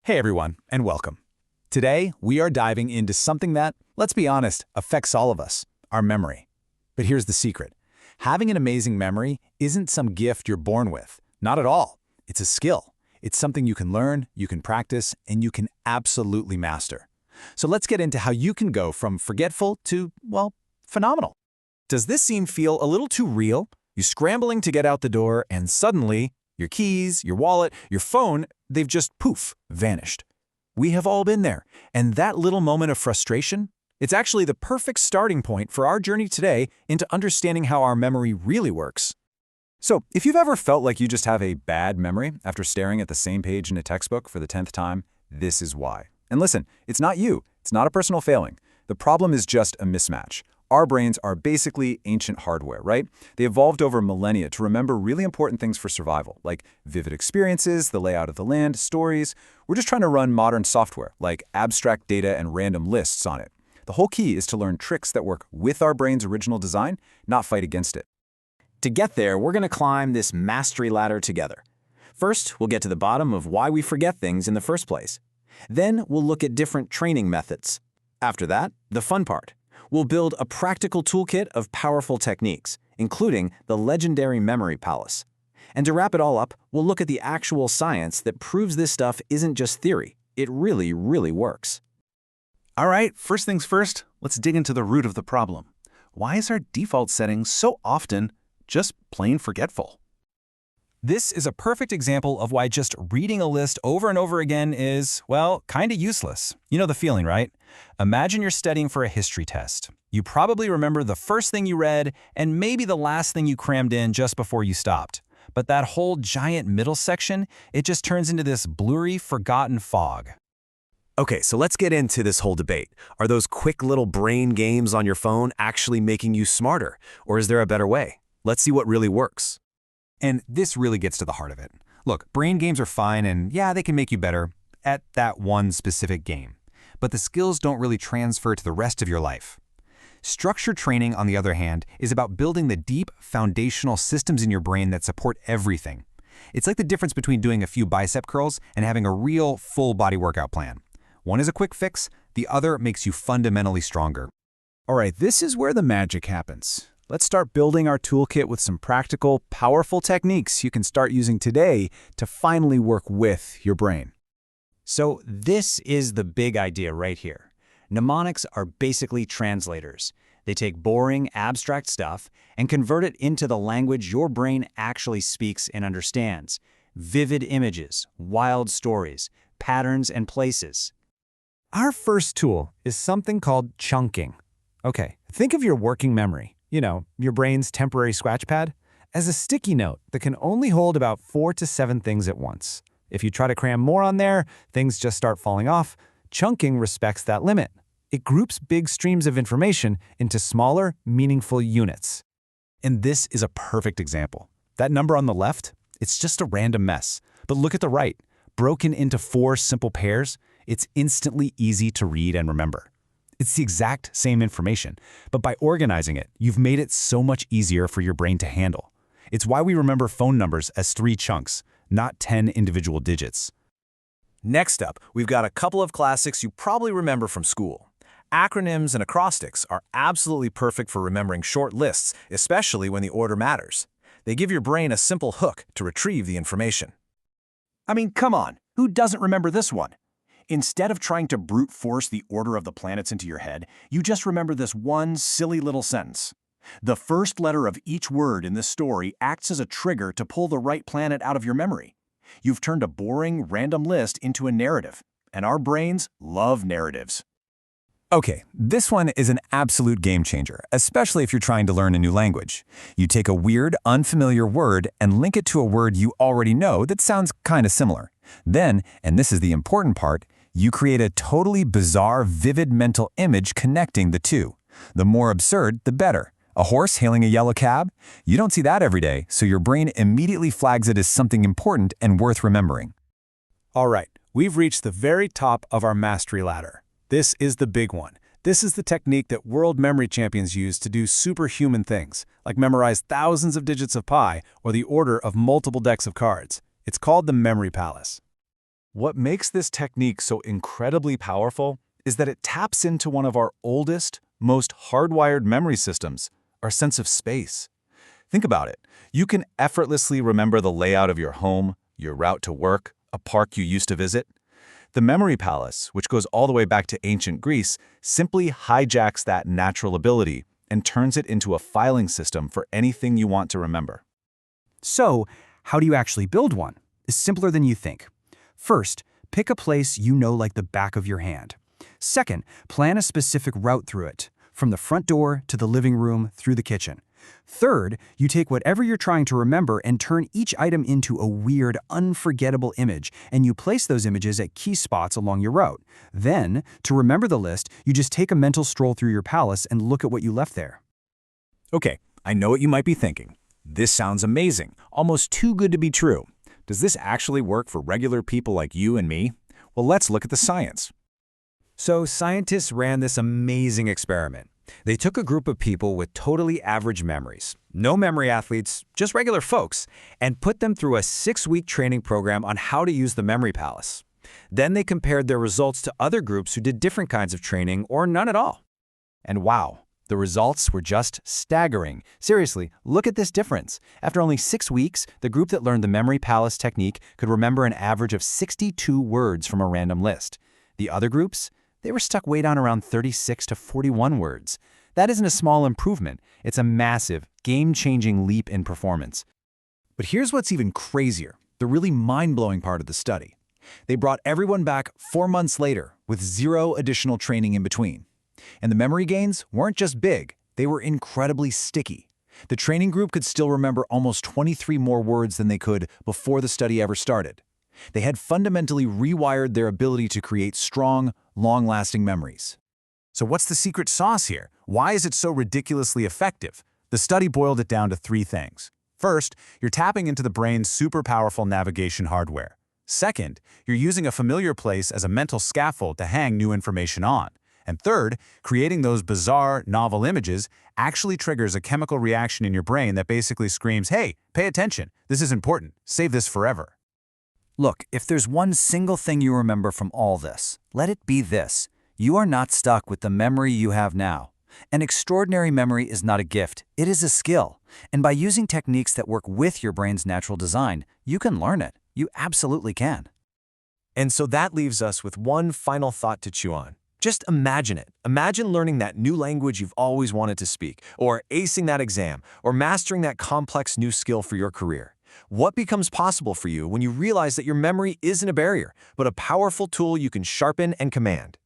Hey everyone, and welcome. Today, we are diving into something that, let's be honest, affects all of us, our memory. But here's the secret. Having an amazing memory isn't some gift you're born with. Not at all. It's a skill. It's something you can learn, you can practice, and you can absolutely master. So let's get into how you can go from forgetful to, well, phenomenal. Does this scene feel a little too real? You're scrambling to get out the door, and suddenly, your keys, your wallet, your phone, they've just poof, vanished. We have all been there, and that little moment of frustration, it's actually the perfect starting point for our journey today into understanding how our memory really works. So, if you've ever felt like you just have a bad memory after staring at the same page in a textbook for the 10th time, this is why. And listen, it's not you. It's not a personal failing. The problem is just a mismatch. Our brains are basically ancient hardware, right? They evolved over millennia to remember really important things for survival, like vivid experiences, the layout of the land, stories. We're just trying to run modern software, like abstract data and random lists on it. The whole key is to learn tricks that work with our brain's original design, not fight against it. To get there, we're going to climb this mastery ladder together. First, we'll get to the bottom of why we forget things in the first place. Then, we'll look at different training methods. After that, the fun part. We'll build a practical toolkit of powerful techniques, including the legendary memory palace. And to wrap it all up, we'll look at the actual science that proves this stuff isn't just theory. It really, really works. All right, first things first, let's dig into the root of the problem. Why is our default setting so often just plain forgetful? This is a perfect example of why just reading a list over and over again is, well, kind of useless. You know the feeling, right? Imagine you're studying for a history test. You probably remember the first thing you read and maybe the last thing you crammed in just before you stopped. But that whole giant middle section, it just turns into this blurry, forgotten fog. Okay, so let's get into this whole debate. Are those quick little brain games on your phone actually making you smarter? Or is there a better way? Let's see what really works. And this really gets to the heart of it. Look, brain games are fine and yeah, they can make you better at that one specific game. But the skills don't really transfer to the rest of your life. Structured training, on the other hand, is about building the deep foundational systems in your brain that support everything. It's like the difference between doing a few bicep curls and having a real full body workout plan. One is a quick fix, the other makes you fundamentally stronger. All right, this is where the magic happens. Let's start building our toolkit with some practical, powerful techniques you can start using today to finally work with your brain. So this is the big idea right here. Mnemonics are basically translators. They take boring, abstract stuff and convert it into the language your brain actually speaks and understands. Vivid images, wild stories, patterns, and places. Our first tool is something called chunking. Okay, think of your working memory. You know, your brain's temporary scratch pad, as a sticky note that can only hold about 4 to 7 things at once. If you try to cram more on there, things just start falling off. Chunking respects that limit. It groups big streams of information into smaller, meaningful units. And this is a perfect example. That number on the left, it's just a random mess. But look at the right. Broken into 4 simple pairs, it's instantly easy to read and remember. It's the exact same information, but by organizing it, you've made it so much easier for your brain to handle. It's why we remember phone numbers as 3 chunks, not 10 individual digits. Next up, we've got a couple of classics you probably remember from school. Acronyms and acrostics are absolutely perfect for remembering short lists, especially when the order matters. They give your brain a simple hook to retrieve the information. I mean, come on, who doesn't remember this one? Instead of trying to brute force the order of the planets into your head, you just remember this one silly little sentence. The first letter of each word in this story acts as a trigger to pull the right planet out of your memory. You've turned a boring, random list into a narrative, and our brains love narratives. Okay, this one is an absolute game changer, especially if you're trying to learn a new language. You take a weird, unfamiliar word and link it to a word you already know that sounds kind of similar. Then, and this is the important part, you create a totally bizarre, vivid mental image connecting the two. The more absurd, the better. A horse hailing a yellow cab? You don't see that every day, so your brain immediately flags it as something important and worth remembering. All right, we've reached the very top of our mastery ladder. This is the big one. This is the technique that world memory champions use to do superhuman things, like memorize thousands of digits of pi or the order of multiple decks of cards. It's called the memory palace. What makes this technique so incredibly powerful is that it taps into one of our oldest, most hardwired memory systems, our sense of space. Think about it. You can effortlessly remember the layout of your home, your route to work, a park you used to visit. The memory palace, which goes all the way back to ancient Greece, simply hijacks that natural ability and turns it into a filing system for anything you want to remember. So, how do you actually build one? It's simpler than you think. First, pick a place you know like the back of your hand. Second, plan a specific route through it, from the front door to the living room through the kitchen. Third, you take whatever you're trying to remember and turn each item into a weird, unforgettable image, and you place those images at key spots along your route. Then, to remember the list, you just take a mental stroll through your palace and look at what you left there. Okay, I know what you might be thinking. This sounds amazing, almost too good to be true. Does this actually work for regular people like you and me? Well, let's look at the science. So scientists ran this amazing experiment. They took a group of people with totally average memories, no memory athletes, just regular folks, and put them through a 6-week training program on how to use the memory palace. Then they compared their results to other groups who did different kinds of training or none at all. And wow, the results were just staggering. Seriously, look at this difference. After only 6 weeks, the group that learned the memory palace technique could remember an average of 62 words from a random list. The other groups? They were stuck way down around 36 to 41 words. That isn't a small improvement. It's a massive, game-changing leap in performance. But here's what's even crazier, the really mind-blowing part of the study. They brought everyone back 4 months later with 0 additional training in between. And the memory gains weren't just big, they were incredibly sticky. The training group could still remember almost 23 more words than they could before the study ever started. They had fundamentally rewired their ability to create strong, long-lasting memories. So what's the secret sauce here? Why is it so ridiculously effective? The study boiled it down to 3 things. First, you're tapping into the brain's super powerful navigation hardware. Second, you're using a familiar place as a mental scaffold to hang new information on. And third, creating those bizarre, novel images actually triggers a chemical reaction in your brain that basically screams, hey, pay attention, this is important, save this forever. Look, if there's one single thing you remember from all this, let it be this. You are not stuck with the memory you have now. An extraordinary memory is not a gift, it is a skill. And by using techniques that work with your brain's natural design, you can learn it. You absolutely can. And so that leaves us with one final thought to chew on. Just imagine it. Imagine learning that new language you've always wanted to speak, or acing that exam, or mastering that complex new skill for your career. What becomes possible for you when you realize that your memory isn't a barrier, but a powerful tool you can sharpen and command?